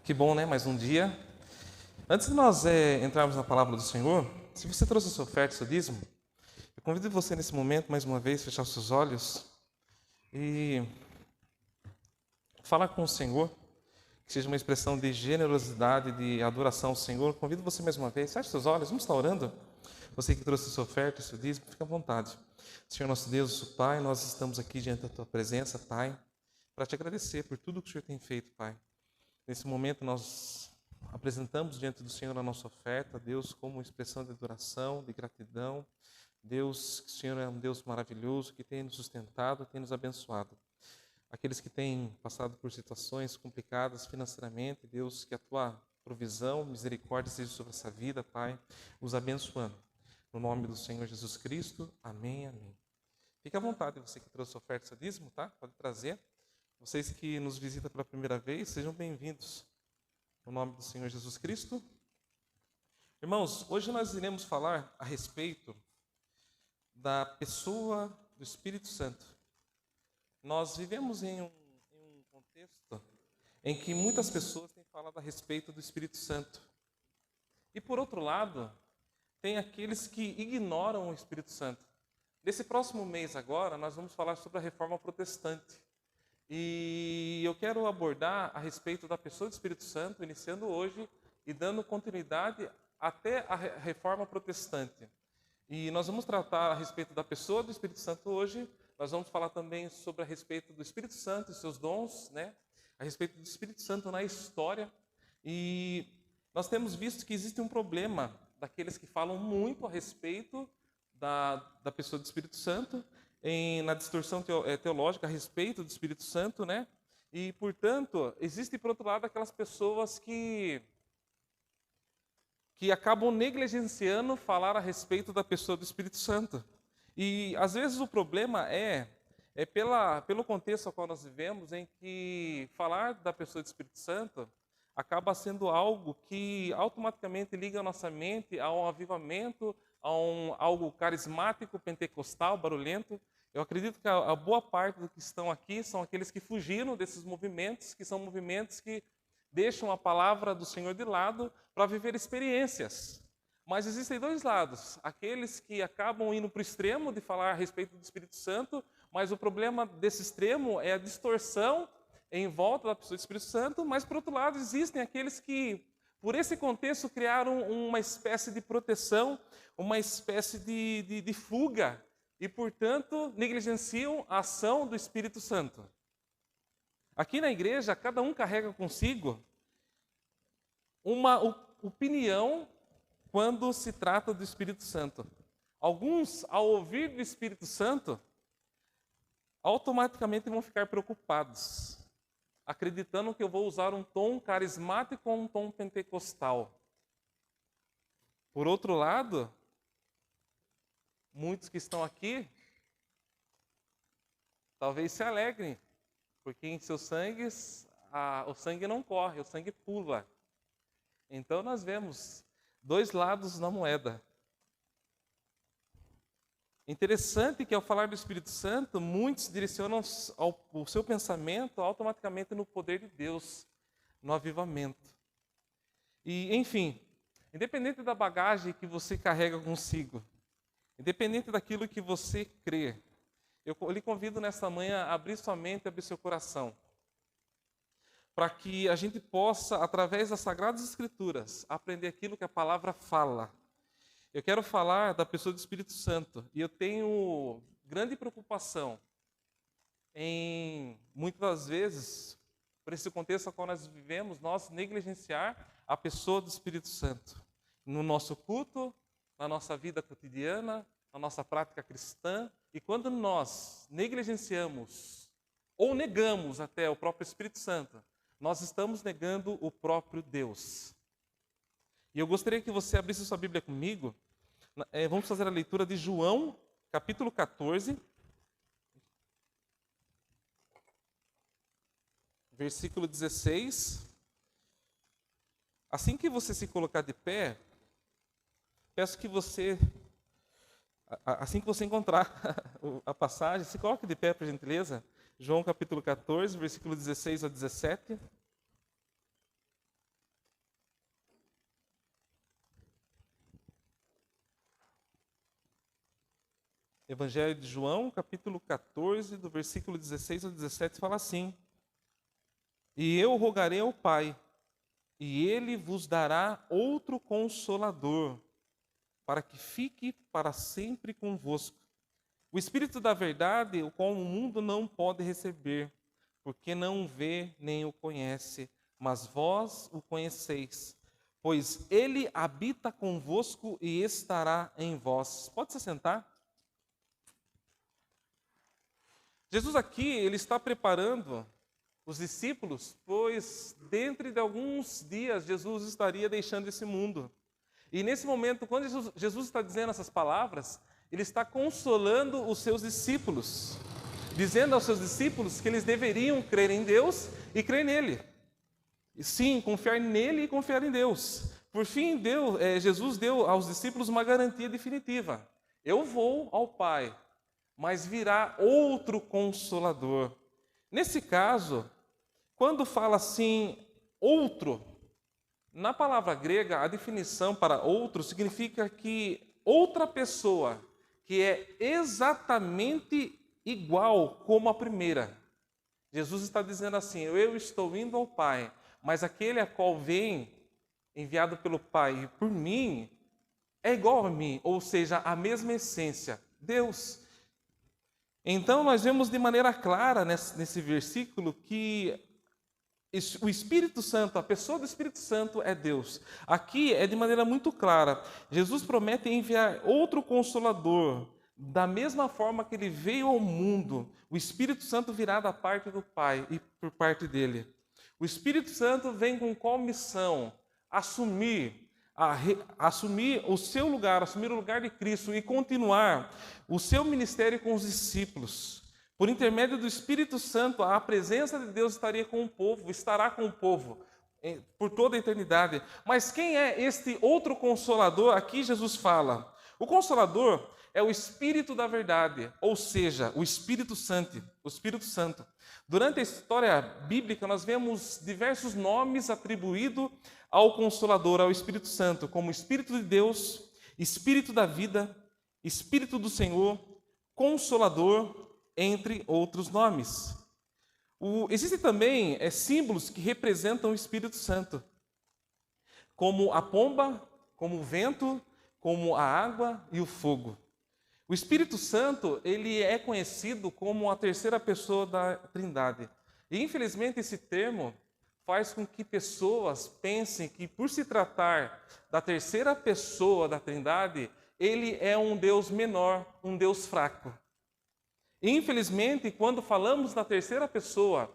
Que bom, né? Mais um dia. Antes de nós entrarmos na palavra do Senhor, se você trouxe a sua oferta, o seu dízimo, eu convido você nesse momento, mais uma vez, fechar os seus olhos e falar com o Senhor, que seja uma expressão de generosidade, de adoração ao Senhor. Convido você mais uma vez, feche seus olhos, vamos estar orando. Você que trouxe a sua oferta, o seu dízimo, fique à vontade. Senhor nosso Deus, nosso Pai, nós estamos aqui diante da Tua presença, Pai, para te agradecer por tudo que o Senhor tem feito, Pai. Nesse momento nós apresentamos diante do Senhor a nossa oferta, Deus, como expressão de adoração, de gratidão. Deus, que o Senhor é um Deus maravilhoso, que tem nos sustentado, tem nos abençoado. Aqueles que têm passado por situações complicadas financeiramente, Deus, que a Tua provisão, misericórdia seja sobre essa vida, Pai, os abençoando. No nome do Senhor Jesus Cristo, amém, amém. Fique à vontade, você que trouxe a oferta, seu dízimo, tá? Pode trazer. Vocês que nos visitam pela primeira vez, sejam bem-vindos. No nome do Senhor Jesus Cristo. Irmãos, hoje nós iremos falar a respeito da pessoa do Espírito Santo. Nós vivemos em um contexto em que muitas pessoas têm falado a respeito do Espírito Santo. E por outro lado, tem aqueles que ignoram o Espírito Santo. Nesse próximo mês agora, nós vamos falar sobre a Reforma Protestante. E eu quero abordar a respeito da pessoa do Espírito Santo, iniciando hoje e dando continuidade até a Reforma Protestante. E nós vamos tratar a respeito da pessoa do Espírito Santo hoje. Nós vamos falar também sobre a respeito do Espírito Santo e seus dons, né? A respeito do Espírito Santo na história. E nós temos visto que existe um problema daqueles que falam muito a respeito da pessoa do Espírito Santo, na distorção teológica a respeito do Espírito Santo, né? E, portanto, existe, por outro lado, aquelas pessoas que acabam negligenciando falar a respeito da pessoa do Espírito Santo. E, às vezes, o problema é pelo contexto ao qual nós vivemos, em que falar da pessoa do Espírito Santo acaba sendo algo que automaticamente liga a nossa mente a um avivamento, algo carismático, pentecostal, barulhento. Eu acredito que a boa parte dos que estão aqui são aqueles que fugiram desses movimentos, que são movimentos que deixam a palavra do Senhor de lado para viver experiências. Mas existem dois lados. Aqueles que acabam indo para o extremo de falar a respeito do Espírito Santo, mas o problema desse extremo é a distorção em volta da pessoa do Espírito Santo, mas, por outro lado, existem aqueles que, por esse contexto, criaram uma espécie de proteção, uma espécie de fuga, e, portanto, negligenciam a ação do Espírito Santo. Aqui na igreja, cada um carrega consigo uma opinião quando se trata do Espírito Santo. Alguns, ao ouvir do Espírito Santo, automaticamente vão ficar preocupados, acreditando que eu vou usar um tom carismático ou um tom pentecostal. Por outro lado, muitos que estão aqui talvez se alegrem, porque em seus sangues o sangue não corre, o sangue pula. Então nós vemos dois lados na moeda. Interessante que ao falar do Espírito Santo, muitos direcionam o seu pensamento automaticamente no poder de Deus, no avivamento. E, enfim, independente da bagagem que você carrega consigo, independente daquilo que você crê, eu lhe convido nesta manhã a abrir sua mente, abrir seu coração, para que a gente possa, através das Sagradas Escrituras, aprender aquilo que a palavra fala. Eu quero falar da pessoa do Espírito Santo, e eu tenho grande preocupação em, muitas das vezes, por esse contexto ao qual nós vivemos, nós negligenciar a pessoa do Espírito Santo no nosso culto, na nossa vida cotidiana, na nossa prática cristã. E quando nós negligenciamos ou negamos até o próprio Espírito Santo, nós estamos negando o próprio Deus. E eu gostaria que você abrisse sua Bíblia comigo. Vamos fazer a leitura de João, capítulo 14, versículo 16. Assim que você se colocar de pé, peço que você, assim que você encontrar a passagem, se coloque de pé, por gentileza. João capítulo 14, versículo 16 a 17. Evangelho de João, capítulo 14, do versículo 16 ao 17, fala assim: E eu rogarei ao Pai, e ele vos dará outro consolador, para que fique para sempre convosco. O Espírito da verdade, o qual o mundo não pode receber, porque não o vê nem o conhece, mas vós o conheceis, pois ele habita convosco e estará em vós. Pode se sentar? Jesus aqui, ele está preparando os discípulos, pois dentro de alguns dias Jesus estaria deixando esse mundo. E nesse momento, quando Jesus está dizendo essas palavras, ele está consolando os seus discípulos, dizendo aos seus discípulos que eles deveriam crer em Deus e crer nele. E sim, confiar nele e confiar em Deus. Por fim, Jesus deu aos discípulos uma garantia definitiva: eu vou ao Pai, mas virá outro Consolador. Nesse caso, quando fala assim, outro, na palavra grega, a definição para outro significa que outra pessoa, que é exatamente igual como a primeira. Jesus está dizendo assim: eu estou indo ao Pai, mas aquele a qual vem, enviado pelo Pai por mim, é igual a mim, ou seja, a mesma essência, Deus. Então nós vemos de maneira clara nesse versículo que o Espírito Santo, a pessoa do Espírito Santo é Deus. Aqui é de maneira muito clara. Jesus promete enviar outro Consolador, da mesma forma que ele veio ao mundo. O Espírito Santo virá da parte do Pai e por parte dele. O Espírito Santo vem com qual missão? Assumir o seu lugar, assumir o lugar de Cristo e continuar o seu ministério com os discípulos. Por intermédio do Espírito Santo, a presença de Deus estaria com o povo, estará com o povo por toda a eternidade. Mas quem é este outro Consolador? Aqui Jesus fala. O Consolador é o Espírito da verdade, ou seja, o Espírito Santo. Durante a história bíblica, nós vemos diversos nomes atribuídos ao Consolador, ao Espírito Santo, como Espírito de Deus, Espírito da vida, Espírito do Senhor, Consolador, entre outros nomes. Existem também símbolos que representam o Espírito Santo, como a pomba, como o vento, como a água e o fogo. O Espírito Santo, ele é conhecido como a terceira pessoa da Trindade. E, infelizmente, esse termo faz com que pessoas pensem que, por se tratar da terceira pessoa da Trindade, ele é um Deus menor, um Deus fraco. E, infelizmente, quando falamos da terceira pessoa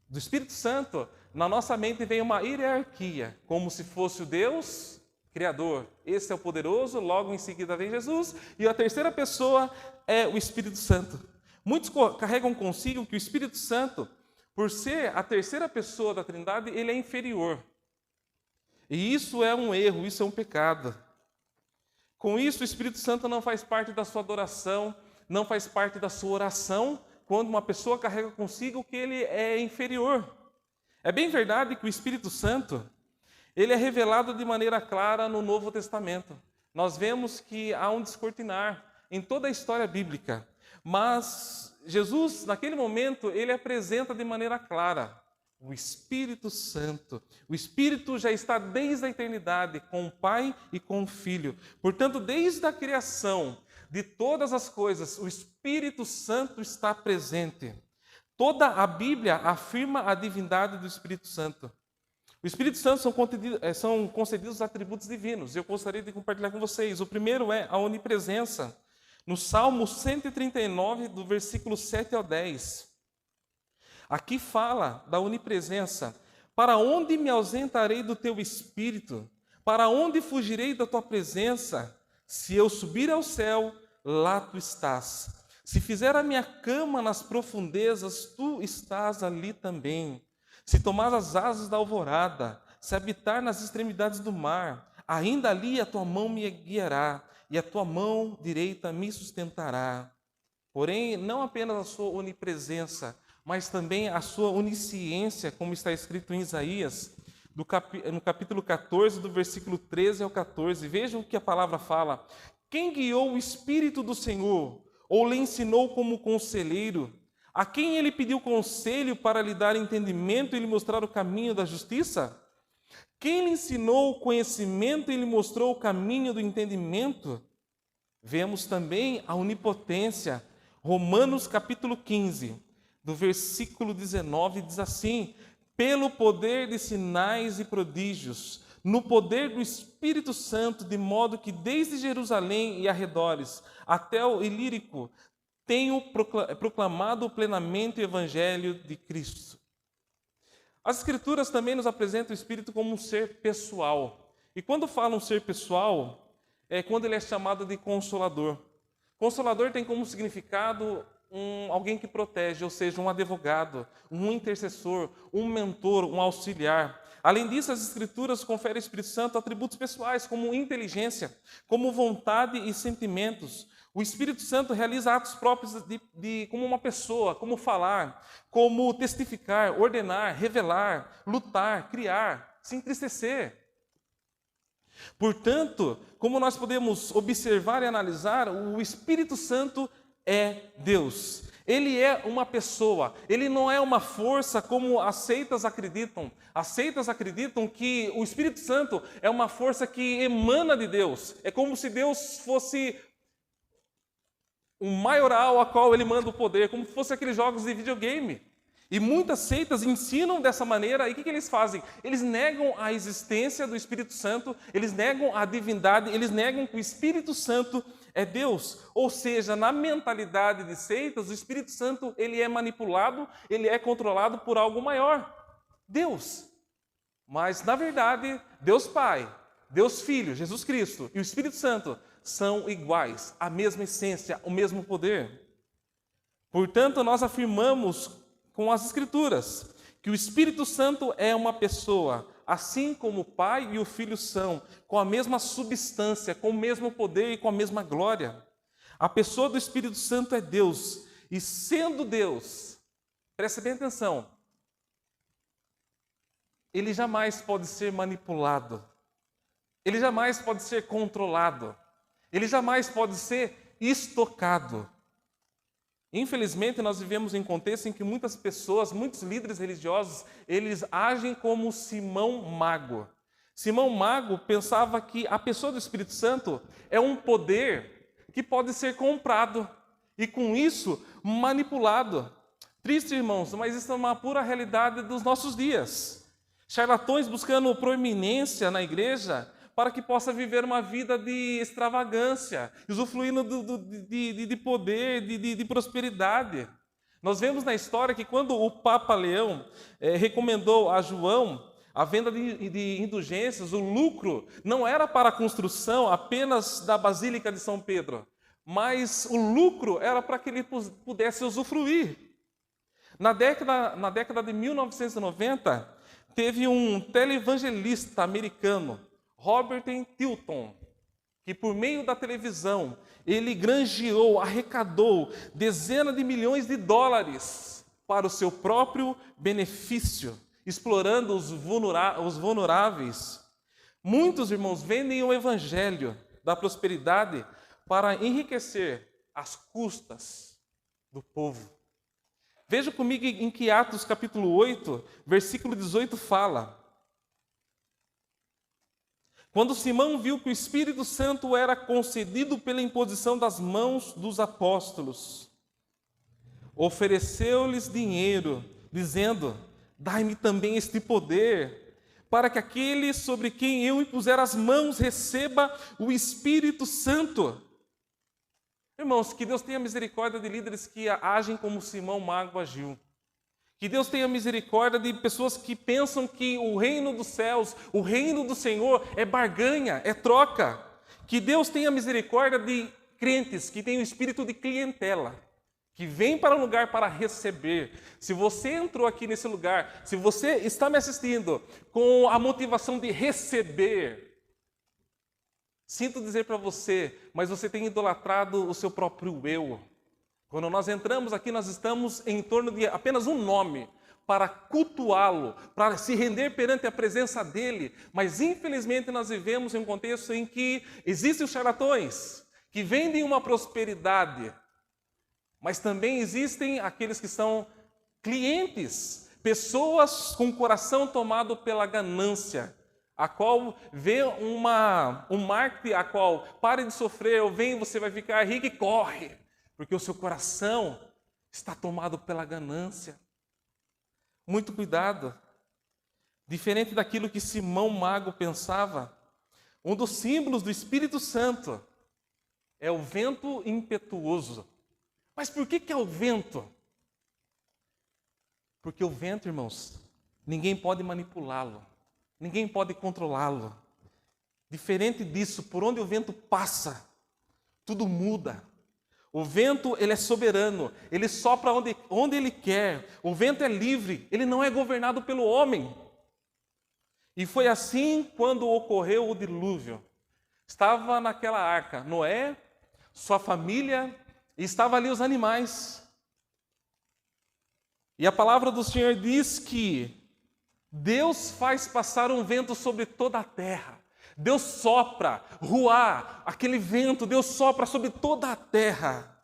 do Espírito Santo, na nossa mente vem uma hierarquia, como se fosse o Deus Criador. Esse é o poderoso, logo em seguida vem Jesus, e a terceira pessoa é o Espírito Santo. Muitos carregam consigo que o Espírito Santo, por ser a terceira pessoa da Trindade, ele é inferior. E isso é um erro, isso é um pecado. Com isso, o Espírito Santo não faz parte da sua adoração, não faz parte da sua oração, quando uma pessoa carrega consigo que ele é inferior. É bem verdade que o Espírito Santo, ele é revelado de maneira clara no Novo Testamento. Nós vemos que há um descortinar em toda a história bíblica, mas Jesus, naquele momento, ele apresenta de maneira clara o Espírito Santo. O Espírito já está desde a eternidade com o Pai e com o Filho. Portanto, desde a criação de todas as coisas, o Espírito Santo está presente. Toda a Bíblia afirma a divindade do Espírito Santo. O Espírito Santo são concedidos atributos divinos. Eu gostaria de compartilhar com vocês. O primeiro é a onipresença. No Salmo 139, do versículo 7 ao 10. Aqui fala da onipresença. Para onde me ausentarei do teu Espírito? Para onde fugirei da tua presença? Se eu subir ao céu, lá tu estás. Se fizer a minha cama nas profundezas, tu estás ali também. Se tomar as asas da alvorada, se habitar nas extremidades do mar, ainda ali a tua mão me guiará, e a tua mão direita me sustentará. Porém, não apenas a sua onipresença, mas também a sua onisciência, como está escrito em Isaías, no capítulo 14, do versículo 13 ao 14. Vejam o que a palavra fala, Quem guiou o Espírito do Senhor? Ou lhe ensinou como conselheiro? A quem ele pediu conselho para lhe dar entendimento e lhe mostrar o caminho da justiça? Quem lhe ensinou o conhecimento e lhe mostrou o caminho do entendimento? Vemos também a onipotência. Romanos capítulo 15, do versículo 19, diz assim: pelo poder de sinais e prodígios, no poder do Espírito Santo, de modo que desde Jerusalém e arredores até o Ilírico tenho proclamado plenamente o Evangelho de Cristo. As Escrituras também nos apresentam o Espírito como um ser pessoal. E quando falam ser pessoal, é quando ele é chamado de Consolador. Consolador tem como significado alguém que protege, ou seja, um advogado, um intercessor, um mentor, um auxiliar. Além disso, as Escrituras conferem ao Espírito Santo atributos pessoais, como inteligência, como vontade e sentimentos. O Espírito Santo realiza atos próprios como uma pessoa, como falar, como testificar, ordenar, revelar, lutar, criar, se entristecer. Portanto, como nós podemos observar e analisar, o Espírito Santo é Deus. Ele é uma pessoa, ele não é uma força como as seitas acreditam. As seitas acreditam que o Espírito Santo é uma força que emana de Deus. É como se Deus fosse um maioral a qual ele manda o poder, como se fosse aqueles jogos de videogame. E muitas seitas ensinam dessa maneira, e o que eles fazem? Eles negam a existência do Espírito Santo, eles negam a divindade, eles negam que o Espírito Santo é Deus. Ou seja, na mentalidade de seitas, o Espírito Santo ele é manipulado, ele é controlado por algo maior, Deus. Mas, na verdade, Deus Pai, Deus Filho, Jesus Cristo e o Espírito Santo são iguais, a mesma essência, o mesmo poder. Portanto, nós afirmamos com as Escrituras que o Espírito Santo é uma pessoa, assim como o Pai e o Filho são, com a mesma substância, com o mesmo poder e com a mesma glória. A pessoa do Espírito Santo é Deus, e sendo Deus, preste bem atenção, ele jamais pode ser manipulado, ele jamais pode ser controlado, ele jamais pode ser estocado. Infelizmente, nós vivemos em um contexto em que muitas pessoas, muitos líderes religiosos, eles agem como Simão Mago. Simão Mago pensava que a pessoa do Espírito Santo é um poder que pode ser comprado e, com isso, manipulado. Triste, irmãos, mas isso é uma pura realidade dos nossos dias. Charlatões buscando proeminência na igreja para que possa viver uma vida de extravagância, usufruindo de poder, de prosperidade. Nós vemos na história que quando o Papa Leão recomendou a João a venda de indulgências, o lucro não era para a construção apenas da Basílica de São Pedro, mas o lucro era para que ele pudesse usufruir. Na década de 1990, teve um televangelista americano, Robert Tilton, que por meio da televisão, ele granjeou, arrecadou dezenas de milhões de dólares para o seu próprio benefício, explorando os vulneráveis. Muitos irmãos vendem o evangelho da prosperidade para enriquecer às custas do povo. Veja comigo em que Atos capítulo 8, versículo 18 fala: quando Simão viu que o Espírito Santo era concedido pela imposição das mãos dos apóstolos, ofereceu-lhes dinheiro, dizendo: dai-me também este poder, para que aquele sobre quem eu impuser as mãos receba o Espírito Santo. Irmãos, que Deus tenha misericórdia de líderes que agem como Simão Mago agiu. Que Deus tenha misericórdia de pessoas que pensam que o reino dos céus, o reino do Senhor é barganha, é troca. Que Deus tenha misericórdia de crentes que têm o espírito de clientela, que vêm para um lugar para receber. Se você entrou aqui nesse lugar, se você está me assistindo com a motivação de receber, sinto dizer para você, mas você tem idolatrado o seu próprio eu. Quando nós entramos aqui, nós estamos em torno de apenas um nome, para cultuá-lo, para se render perante a presença dele. Mas, infelizmente, nós vivemos em um contexto em que existem os charlatões, que vendem uma prosperidade, mas também existem aqueles que são clientes, pessoas com o coração tomado pela ganância, a qual vê um marketing, a qual pare de sofrer, ou vem, você vai ficar rico e corre, porque o seu coração está tomado pela ganância. Muito cuidado. Diferente daquilo que Simão Mago pensava, um dos símbolos do Espírito Santo é o vento impetuoso. Mas por que é o vento? Porque o vento, irmãos, ninguém pode manipulá-lo, ninguém pode controlá-lo. Diferente disso, por onde o vento passa, tudo muda. O vento, ele é soberano, ele sopra onde ele quer. O vento é livre, ele não é governado pelo homem. E foi assim quando ocorreu o dilúvio. Estava naquela arca Noé, sua família, e estavam ali os animais. E a palavra do Senhor diz que Deus faz passar um vento sobre toda a terra. Deus sopra, ruá, aquele vento, Deus sopra sobre toda a terra.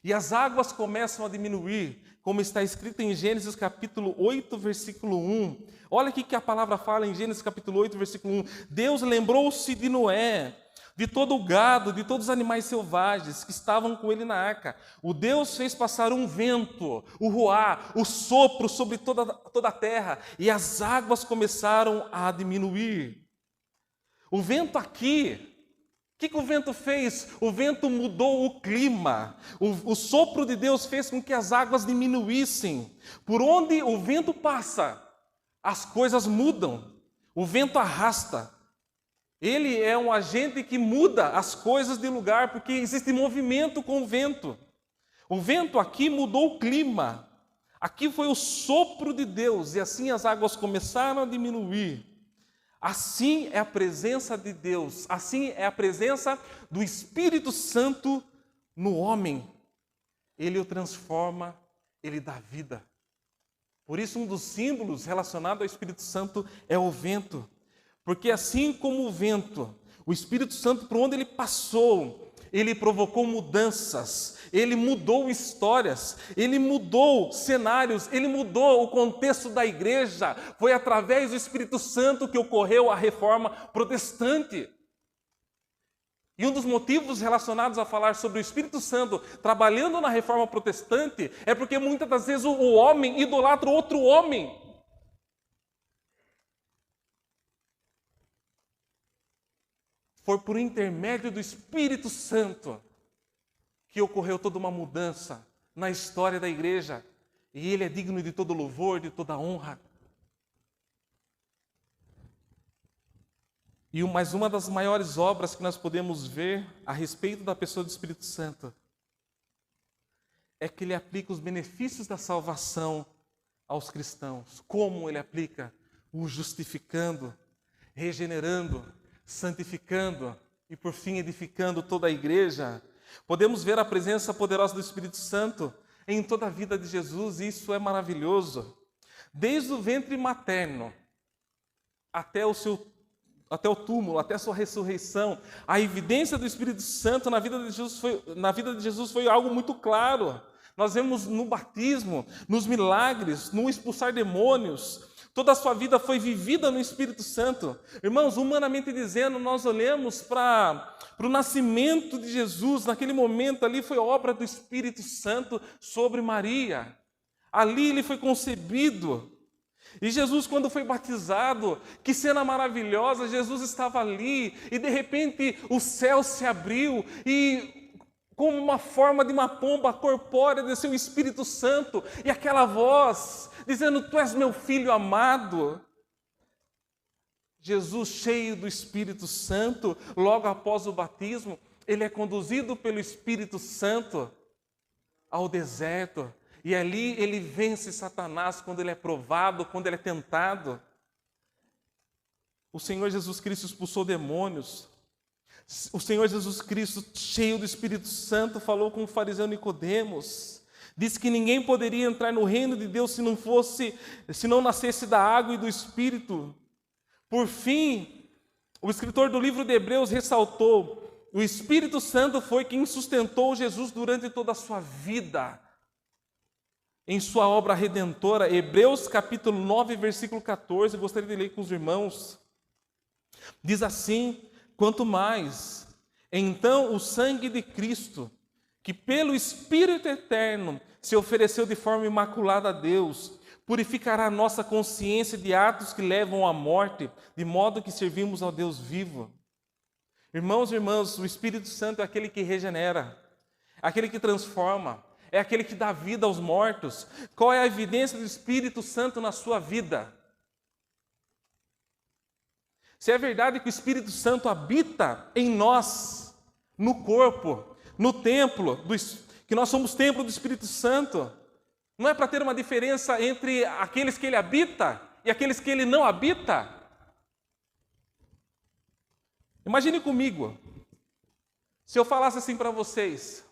E as águas começam a diminuir, como está escrito em Gênesis capítulo 8, versículo 1. Olha o que a palavra fala em Gênesis capítulo 8, versículo 1. Deus lembrou-se de Noé, de todo o gado, de todos os animais selvagens que estavam com ele na arca. O Deus fez passar um vento, o ruá, o sopro sobre toda a terra, e as águas começaram a diminuir. O vento aqui, o que o vento fez? O vento mudou o clima. O sopro de Deus fez com que as águas diminuíssem. Por onde o vento passa, as coisas mudam. O vento arrasta. Ele é um agente que muda as coisas de lugar, porque existe movimento com o vento. O vento aqui mudou o clima. Aqui foi o sopro de Deus, e assim as águas começaram a diminuir. Assim é a presença de Deus, assim é a presença do Espírito Santo no homem. Ele o transforma, ele dá vida. Por isso, um dos símbolos relacionados ao Espírito Santo é o vento. Porque assim como o vento, o Espírito Santo, por onde ele passou, ele provocou mudanças, ele mudou histórias, ele mudou cenários, ele mudou o contexto da igreja. Foi através do Espírito Santo que ocorreu a reforma protestante. E um dos motivos relacionados a falar sobre o Espírito Santo trabalhando na reforma protestante é porque muitas das vezes o homem idolatra outro homem. Foi por intermédio do Espírito Santo que ocorreu toda uma mudança na história da igreja. E ele é digno de todo louvor, de toda honra. E mais uma das maiores obras que nós podemos ver a respeito da pessoa do Espírito Santo é que ele aplica os benefícios da salvação aos cristãos. Como ele aplica? O justificando, regenerando, santificando e, por fim, edificando toda a igreja. Podemos ver a presença poderosa do Espírito Santo em toda a vida de Jesus, e isso é maravilhoso. Desde o ventre materno até o túmulo, até a sua ressurreição, a evidência do Espírito Santo na vida de Jesus foi algo muito claro. Nós vemos no batismo, nos milagres, no expulsar demônios. Toda a sua vida foi vivida no Espírito Santo. Irmãos, humanamente dizendo, nós olhamos para o nascimento de Jesus. Naquele momento ali foi obra do Espírito Santo sobre Maria. Ali ele foi concebido. E Jesus, quando foi batizado, que cena maravilhosa, Jesus estava ali e de repente o céu se abriu e como uma forma de uma pomba corpórea desceu o Espírito Santo e aquela voz dizendo: Tu és meu filho amado. Jesus, cheio do Espírito Santo, logo após o batismo, ele é conduzido pelo Espírito Santo ao deserto. E ali ele vence Satanás quando ele é provado, quando ele é tentado. O Senhor Jesus Cristo expulsou demônios. O Senhor Jesus Cristo, cheio do Espírito Santo, falou com o fariseu Nicodemos. Disse que ninguém poderia entrar no reino de Deus se não nascesse da água e do Espírito. Por fim, o escritor do livro de Hebreus ressaltou O Espírito Santo foi quem sustentou Jesus durante toda a sua vida, em sua obra redentora. Hebreus capítulo 9, versículo 14, eu gostaria de ler com os irmãos. Diz assim: quanto mais, então o sangue de Cristo, que pelo Espírito eterno se ofereceu de forma imaculada a Deus, purificará a nossa consciência de atos que levam à morte, de modo que servimos ao Deus vivo. Irmãos e irmãs, o Espírito Santo é aquele que regenera, aquele que transforma, é aquele que dá vida aos mortos. Qual é a evidência do Espírito Santo na sua vida? Se é verdade que o Espírito Santo habita em nós, no corpo, no templo, que nós somos templo do Espírito Santo, não é para ter uma diferença entre aqueles que ele habita e aqueles que ele não habita? Imagine comigo, se eu falasse assim para vocês,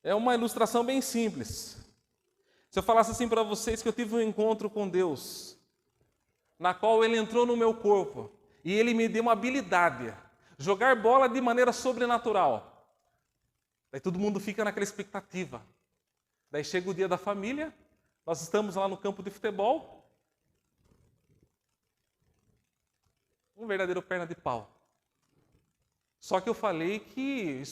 é uma ilustração bem simples. Se eu falasse assim para vocês que eu tive um encontro com Deus, na qual ele entrou no meu corpo e ele me deu uma habilidade, jogar bola de maneira sobrenatural. Daí todo mundo fica naquela expectativa. Daí chega o dia da família, nós estamos lá no campo de futebol, um verdadeiro perna de pau. Só que eu falei que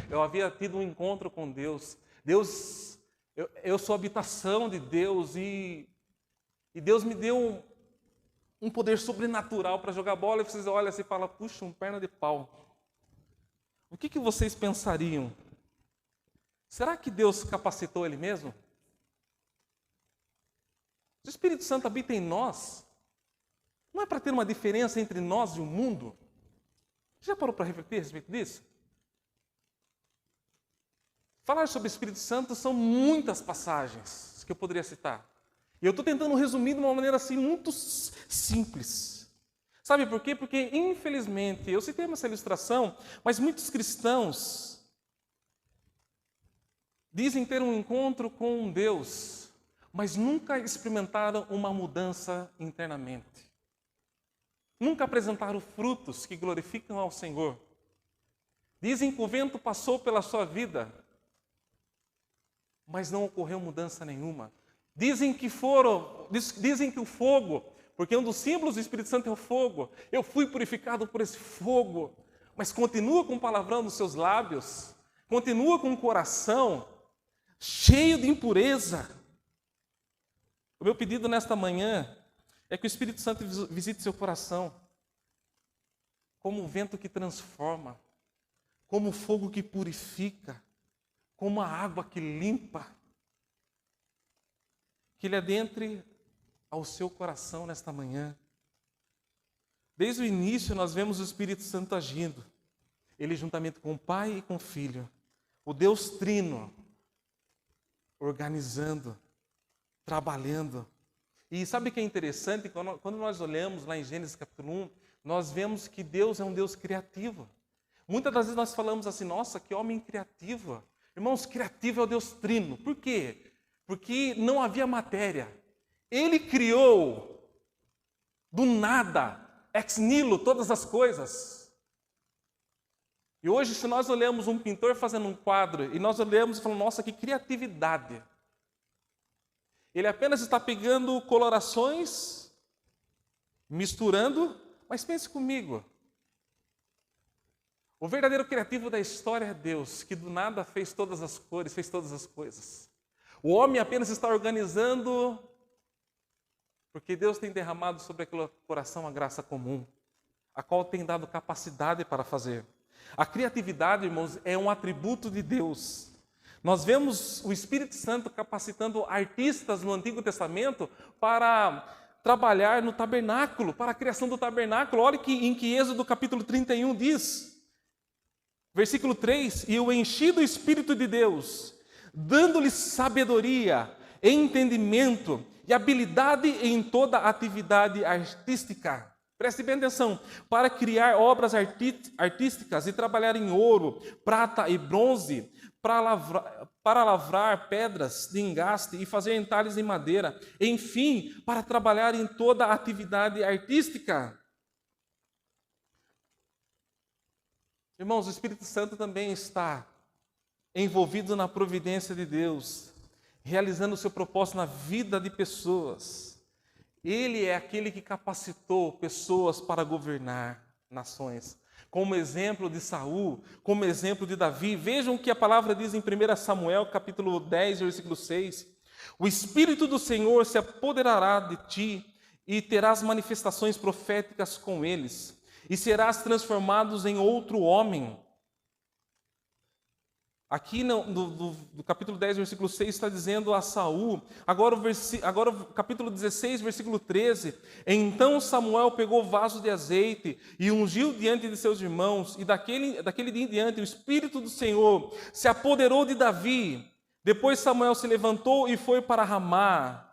eu havia tido um encontro com Deus. Eu sou a habitação de Deus e Deus me deu um poder sobrenatural para jogar bola. E vocês olham assim e falam, puxa, um perna de pau. O que vocês pensariam? Será que Deus capacitou Ele mesmo? O Espírito Santo habita em nós. Não é para ter uma diferença entre nós e o mundo? Já parou para refletir a respeito disso? Falar sobre o Espírito Santo são muitas passagens que eu poderia citar. E eu estou tentando resumir de uma maneira assim muito simples. Sabe por quê? Porque, infelizmente, eu citei essa ilustração, mas muitos cristãos dizem ter um encontro com Deus, mas nunca experimentaram uma mudança internamente. Nunca apresentaram frutos que glorificam ao Senhor. Dizem que o vento passou pela sua vida, mas não ocorreu mudança nenhuma. Dizem que o fogo, porque um dos símbolos do Espírito Santo é o fogo. Eu fui purificado por esse fogo, mas continua com o palavrão nos seus lábios, continua com o coração cheio de impureza. O meu pedido nesta manhã é que o Espírito Santo visite seu coração, como o vento que transforma, como o fogo que purifica, como a água que limpa. Que Ele adentre ao seu coração nesta manhã. Desde o início nós vemos o Espírito Santo agindo. Ele juntamente com o Pai e com o Filho. O Deus Trino, organizando, trabalhando. E sabe o que é interessante? Quando nós olhamos lá em Gênesis capítulo 1, nós vemos que Deus é um Deus criativo. Muitas das vezes nós falamos assim, nossa, que homem criativo. Irmãos, criativo é o Deus Trino. Por quê? Porque não havia matéria. Ele criou do nada, ex nihilo, todas as coisas. E hoje, se nós olhamos um pintor fazendo um quadro, e nós olhamos e falamos, nossa, que criatividade. Ele apenas está pegando colorações, misturando, mas pense comigo. O verdadeiro criativo da história é Deus, que do nada fez todas as cores, fez todas as coisas. O homem apenas está organizando, porque Deus tem derramado sobre aquele coração a graça comum, a qual tem dado capacidade para fazer. A criatividade, irmãos, é um atributo de Deus. Nós vemos o Espírito Santo capacitando artistas no Antigo Testamento para trabalhar no tabernáculo, para a criação do tabernáculo. Olha em que Êxodo capítulo 31 diz, versículo 3, e o enchi do Espírito de Deus, dando-lhe sabedoria, entendimento e habilidade em toda atividade artística. Preste bem atenção, para criar obras artísticas e trabalhar em ouro, prata e bronze, para lavrar pedras de engaste e fazer entalhes em madeira, enfim, para trabalhar em toda atividade artística. Irmãos, o Espírito Santo também está envolvido na providência de Deus, realizando o seu propósito na vida de pessoas. Ele é aquele que capacitou pessoas para governar nações. Como exemplo de Saul, como exemplo de Davi. Vejam o que a palavra diz em 1 Samuel, capítulo 10, versículo 6. O Espírito do Senhor se apoderará de ti e terás manifestações proféticas com eles, e serás transformado em outro homem. Aqui no capítulo 10, versículo 6, está dizendo a Saul, agora o capítulo 16, versículo 13, então Samuel pegou o vaso de azeite e ungiu diante de seus irmãos, e daquele dia em diante o Espírito do Senhor se apoderou de Davi. Depois Samuel se levantou e foi para Ramá.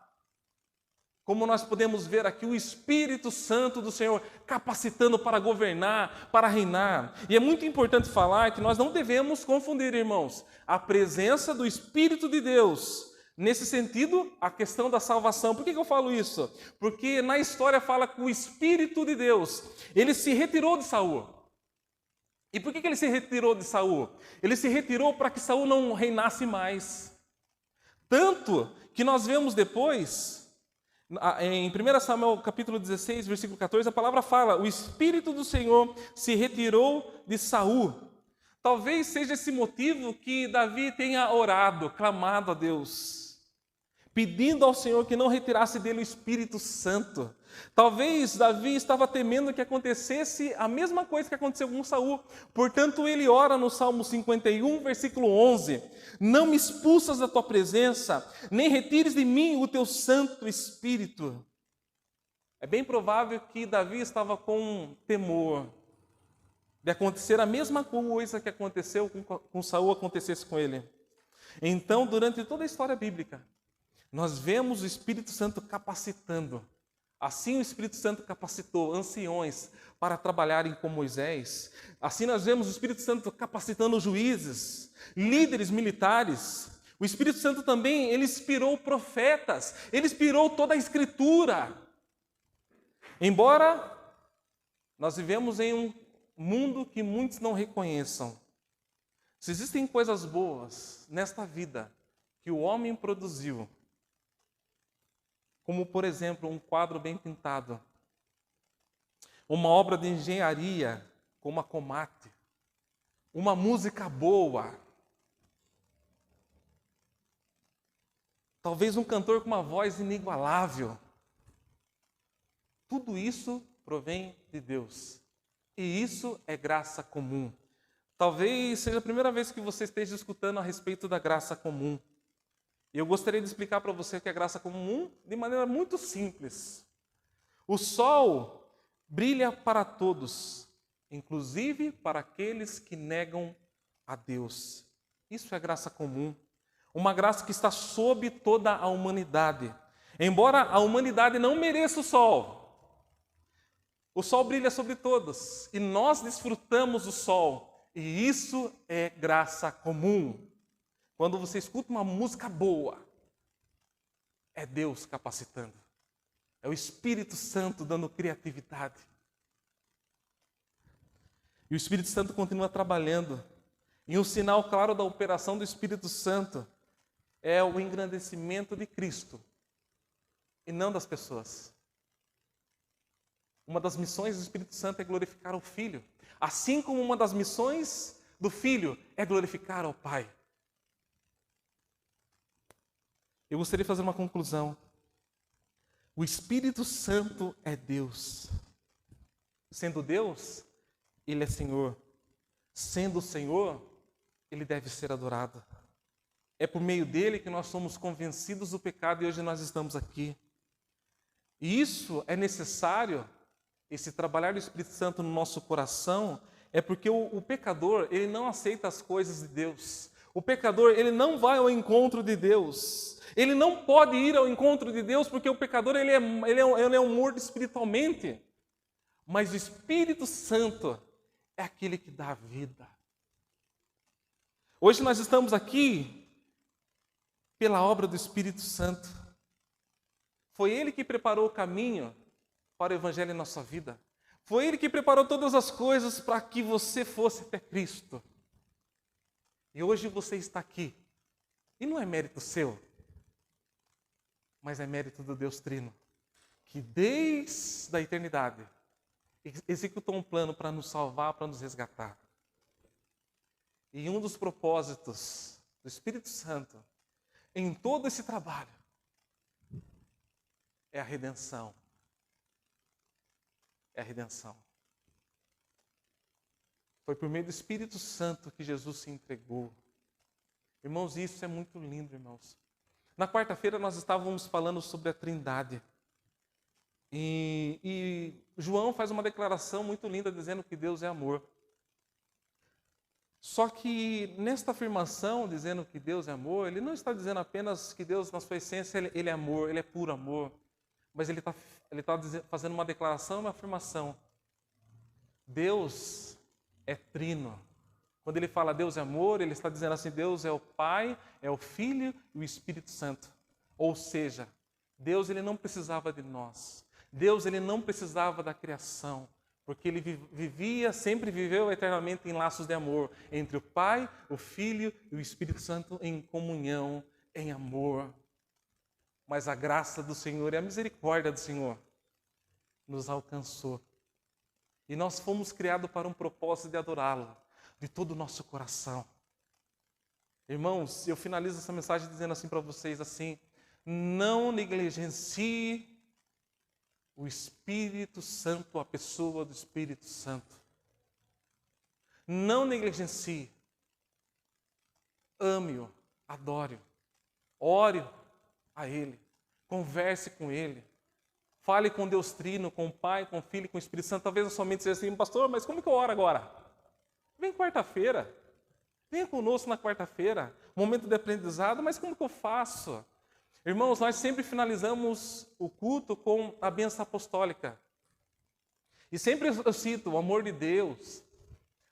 Como nós podemos ver aqui, o Espírito Santo do Senhor capacitando para governar, para reinar. E é muito importante falar que nós não devemos confundir, irmãos, a presença do Espírito de Deus. Nesse sentido, a questão da salvação. Por que eu falo isso? Porque na história fala que o Espírito de Deus, ele se retirou de Saul. E por que ele se retirou de Saul? Ele se retirou para que Saul não reinasse mais. Tanto que nós vemos depois, em 1 Samuel capítulo 16, versículo 14, a palavra fala, o Espírito do Senhor se retirou de Saul. Talvez seja esse motivo que Davi tenha orado, clamado a Deus, pedindo ao Senhor que não retirasse dele o Espírito Santo. Talvez Davi estava temendo que acontecesse a mesma coisa que aconteceu com Saul. Portanto, ele ora no Salmo 51, versículo 11: não me expulsas da tua presença, nem retires de mim o teu Santo Espírito. É bem provável que Davi estava com temor de acontecer a mesma coisa que aconteceu com Saul, acontecesse com ele. Então, durante toda a história bíblica, nós vemos o Espírito Santo capacitando. Assim o Espírito Santo capacitou anciões para trabalharem com Moisés. Assim nós vemos o Espírito Santo capacitando juízes, líderes militares. O Espírito Santo também, ele inspirou profetas, ele inspirou toda a Escritura. Embora nós vivemos em um mundo que muitos não reconheçam, se existem coisas boas nesta vida que o homem produziu, como, por exemplo, um quadro bem pintado, uma obra de engenharia, como a Comate, uma música boa, talvez um cantor com uma voz inigualável. Tudo isso provém de Deus. E isso é graça comum. Talvez seja a primeira vez que você esteja escutando a respeito da graça comum. E eu gostaria de explicar para você o que é graça comum de maneira muito simples. O sol brilha para todos, inclusive para aqueles que negam a Deus. Isso é graça comum. Uma graça que está sob toda a humanidade. Embora a humanidade não mereça o sol brilha sobre todos. E nós desfrutamos do sol. E isso é graça comum. Quando você escuta uma música boa, é Deus capacitando. É o Espírito Santo dando criatividade. E o Espírito Santo continua trabalhando. E um sinal claro da operação do Espírito Santo é o engrandecimento de Cristo e não das pessoas. Uma das missões do Espírito Santo é glorificar o Filho, assim como uma das missões do Filho é glorificar ao Pai. Eu gostaria de fazer uma conclusão. O Espírito Santo é Deus. Sendo Deus, Ele é Senhor. Sendo o Senhor, Ele deve ser adorado. É por meio dele que nós somos convencidos do pecado e hoje nós estamos aqui. E isso é necessário, esse trabalhar do Espírito Santo no nosso coração, é porque o pecador, ele não aceita as coisas de Deus. O pecador, ele não vai ao encontro de Deus. Ele não pode ir ao encontro de Deus porque o pecador ele é um morto espiritualmente. Mas o Espírito Santo é aquele que dá vida. Hoje nós estamos aqui pela obra do Espírito Santo. Foi Ele que preparou o caminho para o Evangelho em nossa vida. Foi Ele que preparou todas as coisas para que você fosse até Cristo. E hoje você está aqui. E não é mérito seu, mas é mérito do Deus Trino, que desde a eternidade executou um plano para nos salvar, para nos resgatar. E um dos propósitos do Espírito Santo em todo esse trabalho é a redenção. É a redenção. Foi por meio do Espírito Santo que Jesus se entregou. Irmãos, isso é muito lindo, irmãos. Na quarta-feira nós estávamos falando sobre a Trindade. E João faz uma declaração muito linda dizendo que Deus é amor. Só que nesta afirmação, dizendo que Deus é amor, ele não está dizendo apenas que Deus, na sua essência, ele é amor, ele é puro amor. Mas ele está fazendo uma declaração, uma afirmação. Deus é trino. Quando ele fala Deus é amor, ele está dizendo assim, Deus é o Pai, é o Filho e o Espírito Santo. Ou seja, Deus ele não precisava de nós. Deus ele não precisava da criação. Porque ele vivia, sempre viveu eternamente em laços de amor. Entre o Pai, o Filho e o Espírito Santo em comunhão, em amor. Mas a graça do Senhor e a misericórdia do Senhor nos alcançou. E nós fomos criados para um propósito de adorá-lo, de todo o nosso coração. Irmãos, eu finalizo essa mensagem dizendo assim para vocês, assim, não negligencie o Espírito Santo, a pessoa do Espírito Santo. Não negligencie. Ame-o, adore-o, ore a Ele, converse com Ele. Fale com Deus Trino, com o Pai, com o Filho e com o Espírito Santo. Talvez a sua mente seja assim, pastor, mas como que eu oro agora? Vem quarta-feira. Venha conosco na quarta-feira. Momento de aprendizado, mas como que eu faço? Irmãos, nós sempre finalizamos o culto com a bênção apostólica. E sempre eu cito o amor de Deus,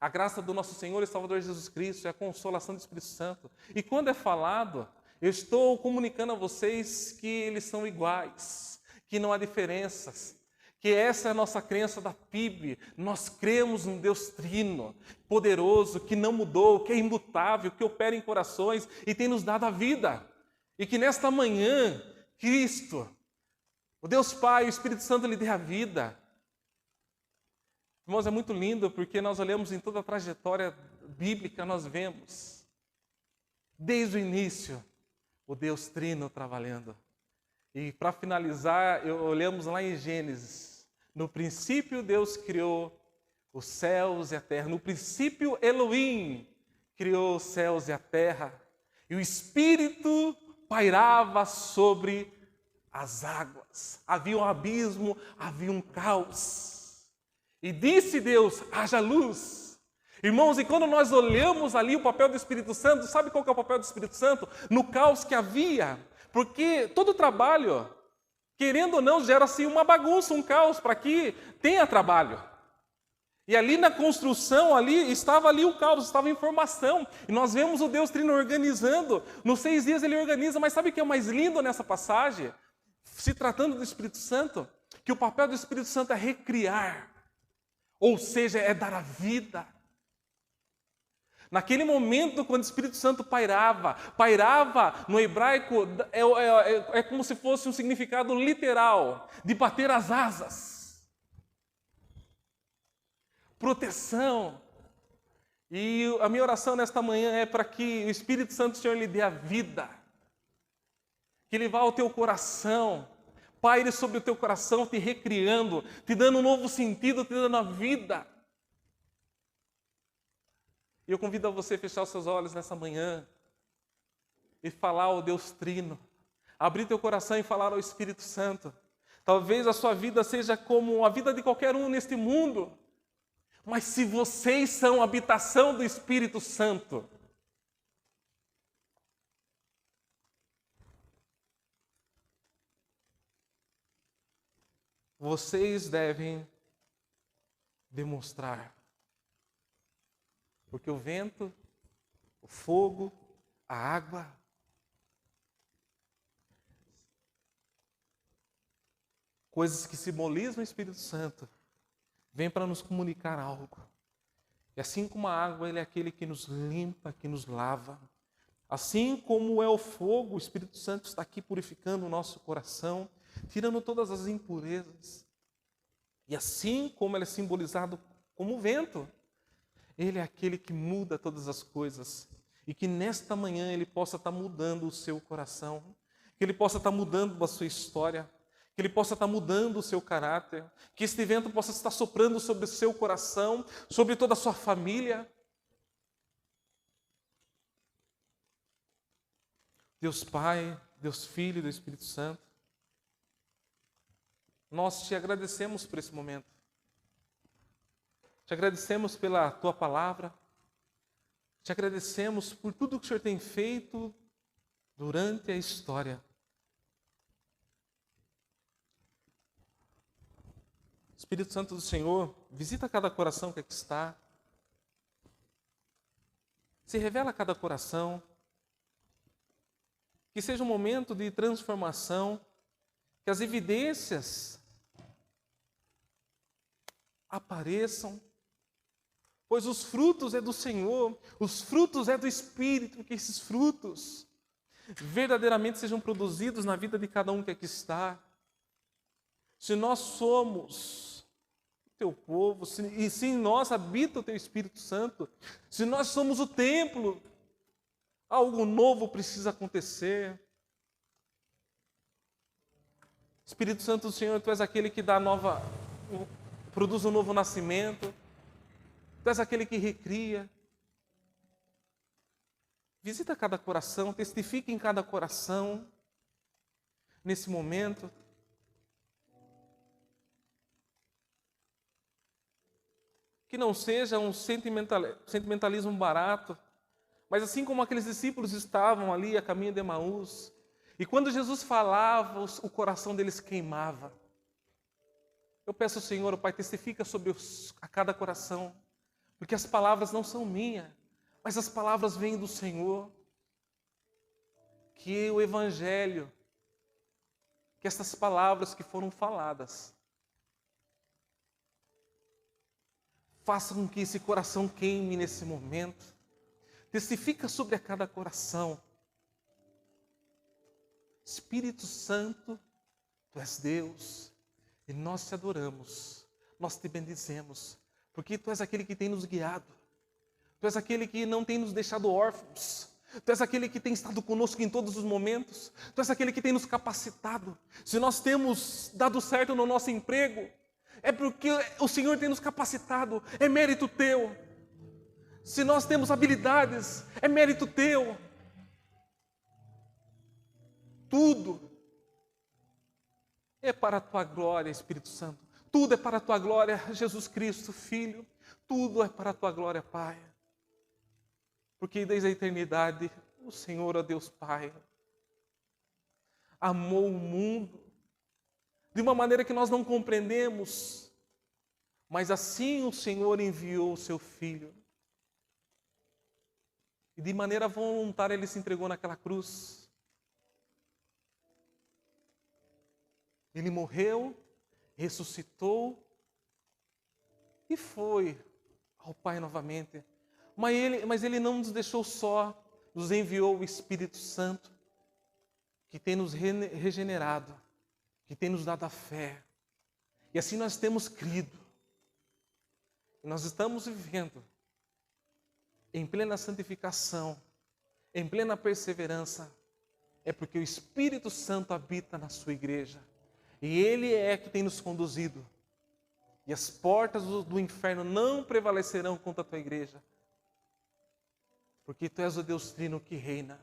a graça do nosso Senhor e Salvador Jesus Cristo, e a consolação do Espírito Santo. E quando é falado, eu estou comunicando a vocês que eles são iguais, que não há diferenças, que essa é a nossa crença da PIB. Nós cremos num Deus trino, poderoso, que não mudou, que é imutável, que opera em corações e tem nos dado a vida. E que nesta manhã, Cristo, o Deus Pai, o Espírito Santo lhe dê a vida. Irmãos, é muito lindo porque nós olhamos em toda a trajetória bíblica, nós vemos, desde o início, o Deus Trino trabalhando. E para finalizar, olhamos lá em Gênesis. No princípio, Deus criou os céus e a terra. No princípio, Elohim criou os céus e a terra. E o Espírito pairava sobre as águas. Havia um abismo, havia um caos. E disse Deus, haja luz. Irmãos, e quando nós olhamos ali o papel do Espírito Santo, sabe qual que é o papel do Espírito Santo? No caos que havia. Porque todo trabalho, querendo ou não, gera-se uma bagunça, um caos, para que tenha trabalho. E ali na construção, estava ali o caos, estava em formação. E nós vemos o Deus Trino organizando. Nos 6 dias ele organiza, mas sabe o que é o mais lindo nessa passagem? Se tratando do Espírito Santo, que o papel do Espírito Santo é recriar. Ou seja, é dar a vida. Naquele momento, quando o Espírito Santo pairava no hebraico é como se fosse um significado literal, de bater as asas. Proteção. E a minha oração nesta manhã é para que o Espírito Santo, Senhor, lhe dê a vida. Que ele vá ao teu coração, paire sobre o teu coração, te recriando, te dando um novo sentido, te dando a vida. E eu convido a você a fechar os seus olhos nessa manhã e falar ao Deus Trino. Abrir teu coração e falar ao Espírito Santo. Talvez a sua vida seja como a vida de qualquer um neste mundo. Mas se vocês são a habitação do Espírito Santo, vocês devem demonstrar. Porque o vento, o fogo, a água, coisas que simbolizam o Espírito Santo, vem para nos comunicar algo. E assim como a água, Ele é aquele que nos limpa, que nos lava. Assim como é o fogo, o Espírito Santo está aqui purificando o nosso coração, tirando todas as impurezas. E assim como ele é simbolizado como o vento, Ele é aquele que muda todas as coisas. E que nesta manhã Ele possa estar mudando o seu coração, que Ele possa estar mudando a sua história, que Ele possa estar mudando o seu caráter, que este vento possa estar soprando sobre o seu coração, sobre toda a sua família. Deus Pai, Deus Filho e Deus Espírito Santo, nós te agradecemos por esse momento. Te agradecemos pela Tua palavra. Te agradecemos por tudo que o Senhor tem feito durante a história. Espírito Santo do Senhor, visita cada coração que aqui está. Se revela a cada coração. Que seja um momento de transformação, que as evidências apareçam, pois os frutos é do Senhor, os frutos é do Espírito, que esses frutos verdadeiramente sejam produzidos na vida de cada um que aqui está. Se nós somos o Teu povo, e se em nós habita o Teu Espírito Santo, se nós somos o templo, algo novo precisa acontecer. Espírito Santo do Senhor, Tu és aquele que produz um novo nascimento. Tu és aquele que recria. Visita cada coração, testifica em cada coração, nesse momento. Que não seja um sentimentalismo barato, mas assim como aqueles discípulos estavam ali a caminho de Emaús, e quando Jesus falava, o coração deles queimava. Eu peço ao Senhor, Pai, testifica sobre a cada coração, porque as palavras não são minhas, mas as palavras vêm do Senhor. Que o Evangelho, que essas palavras que foram faladas, façam com que esse coração queime nesse momento. Testifica sobre a cada coração. Espírito Santo, Tu és Deus, e nós Te adoramos, nós Te bendizemos, porque Tu és aquele que tem nos guiado, Tu és aquele que não tem nos deixado órfãos, Tu és aquele que tem estado conosco em todos os momentos, Tu és aquele que tem nos capacitado. Se nós temos dado certo no nosso emprego, é porque o Senhor tem nos capacitado, é mérito Teu. Se nós temos habilidades, é mérito Teu. Tudo é para a Tua glória, Espírito Santo. Tudo é para a Tua glória, Jesus Cristo, Filho. Tudo é para a Tua glória, Pai. Porque desde a eternidade, o Senhor, ó Deus Pai, amou o mundo de uma maneira que nós não compreendemos. Mas assim o Senhor enviou o Seu Filho. E de maneira voluntária Ele se entregou naquela cruz. Ele morreu, ressuscitou e foi ao Pai novamente. Mas Ele não nos deixou só, nos enviou o Espírito Santo, que tem nos regenerado, que tem nos dado a fé. E assim nós temos crido. E nós estamos vivendo em plena santificação, em plena perseverança. É porque o Espírito Santo habita na sua igreja. E Ele é que tem nos conduzido. E as portas do inferno não prevalecerão contra a tua igreja. Porque Tu és o Deus Trino que reina.